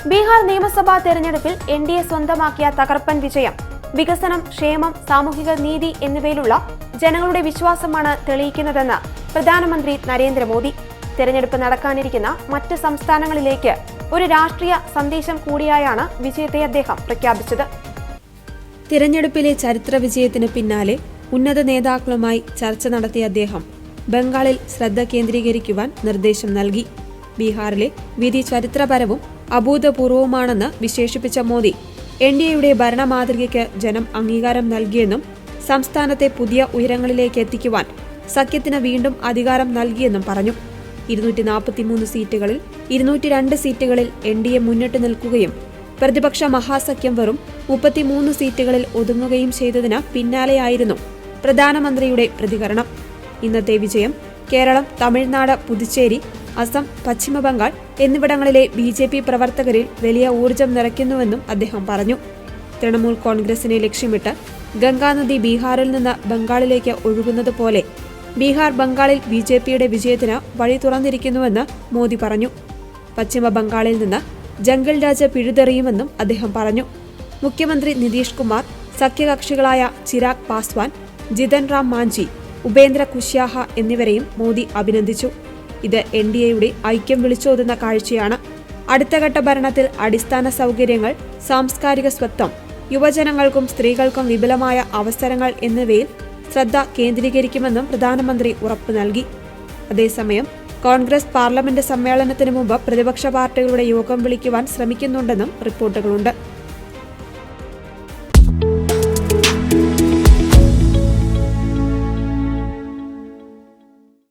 ബീഹാർ നിയമസഭാ തെരഞ്ഞെടുപ്പിൽ എൻഡിഎ സ്വന്തമാക്കിയ തകർപ്പൻ വിജയം വികസനം, ക്ഷേമം, സാമൂഹിക നീതി എന്നിവയിലുള്ള ജനങ്ങളുടെ വിശ്വാസമാണ് തെളിയിക്കുന്നതെന്ന് പ്രധാനമന്ത്രി നരേന്ദ്രമോദി. തെരഞ്ഞെടുപ്പ് നടക്കാനിരിക്കുന്ന മറ്റ് സംസ്ഥാനങ്ങളിലേക്ക് ഒരു രാഷ്ട്രീയ സന്ദേശം കൂടിയായാണ് വിജയത്തെ അദ്ദേഹം പ്രഖ്യാപിച്ചത്. തിരഞ്ഞെടുപ്പിലെ ചരിത്ര വിജയത്തിന് പിന്നാലെ ഉന്നത നേതാക്കളുമായി ചർച്ച നടത്തിയ അദ്ദേഹം ബംഗാളിൽ ശ്രദ്ധ കേന്ദ്രീകരിക്കുവാൻ നിർദ്ദേശം നൽകി. ബീഹാറിലെ വിധി ചരിത്രപരവും അഭൂതപൂർവവുമാണെന്ന് വിശേഷിപ്പിച്ച മോദി എൻഡിഎയുടെ ഭരണമാതൃകയ്ക്ക് ജനം അംഗീകാരം നൽകിയെന്നും സംസ്ഥാനത്തെ പുതിയ ഉയരങ്ങളിലേക്ക് എത്തിക്കുവാൻ സഖ്യത്തിന് വീണ്ടും അധികാരം നൽകിയെന്നും പറഞ്ഞു. 243 സീറ്റുകളിൽ 202 സീറ്റുകളിൽ എൻഡിഎ മുന്നിട്ട് നിൽക്കുകയും പ്രതിപക്ഷ മഹാസഖ്യം വെറും 33 സീറ്റുകളിൽ ഒതുങ്ങുകയും ചെയ്തതിന് പിന്നാലെയായിരുന്നു പ്രധാനമന്ത്രിയുടെ പ്രതികരണം. ഇന്നത്തെ വിജയം കേരളം, തമിഴ്നാട്, പുതുച്ചേരി, അസം, പശ്ചിമബംഗാൾ എന്നിവിടങ്ങളിലെ ബിജെപി പ്രവർത്തകരിൽ വലിയ ഊർജം നിറയ്ക്കുന്നുവെന്നും അദ്ദേഹം പറഞ്ഞു. തൃണമൂൽ കോൺഗ്രസിനെ ലക്ഷ്യമിട്ട് ഗംഗാനദി ബീഹാറിൽ നിന്ന് ബംഗാളിലേക്ക് ഒഴുകുന്നതുപോലെ ബീഹാർ ബംഗാളിൽ ബിജെപിയുടെ വിജയത്തിന് വഴി തുറന്നിരിക്കുന്നുവെന്ന് മോദി പറഞ്ഞു. പശ്ചിമ ബംഗാളിൽ നിന്ന് ജംഗിൾ രാജ് പിഴുതെറിയുമെന്നും അദ്ദേഹം പറഞ്ഞു. മുഖ്യമന്ത്രി നിതീഷ് കുമാർ, സഖ്യകക്ഷികളായ ചിരാഗ് പാസ്വാൻ, ജിതൻ റാം മാഞ്ചി, ഉപേന്ദ്ര കുശ്വാഹ എന്നിവരെയും മോദി അഭിനന്ദിച്ചു. ഇത് എൻഡിഎയുടെ ഐക്യം വിളിച്ചോതുന്ന കാഴ്ചയാണ്. അടുത്തഘട്ട ഭരണത്തിൽ അടിസ്ഥാന സൗകര്യങ്ങൾ, സാംസ്കാരിക സ്വത്വം, യുവജനങ്ങൾക്കും സ്ത്രീകൾക്കും വിപുലമായ അവസരങ്ങൾ എന്നിവയിൽ ശ്രദ്ധ കേന്ദ്രീകരിക്കുമെന്നും പ്രധാനമന്ത്രി ഉറപ്പു നൽകി. അതേസമയം കോൺഗ്രസ് പാർലമെന്റ് സമ്മേളനത്തിനു മുമ്പ് പ്രതിപക്ഷ പാർട്ടികളുടെ യോഗം വിളിക്കുവാൻ ശ്രമിക്കുന്നുണ്ടെന്നും റിപ്പോർട്ടുകളുണ്ട്.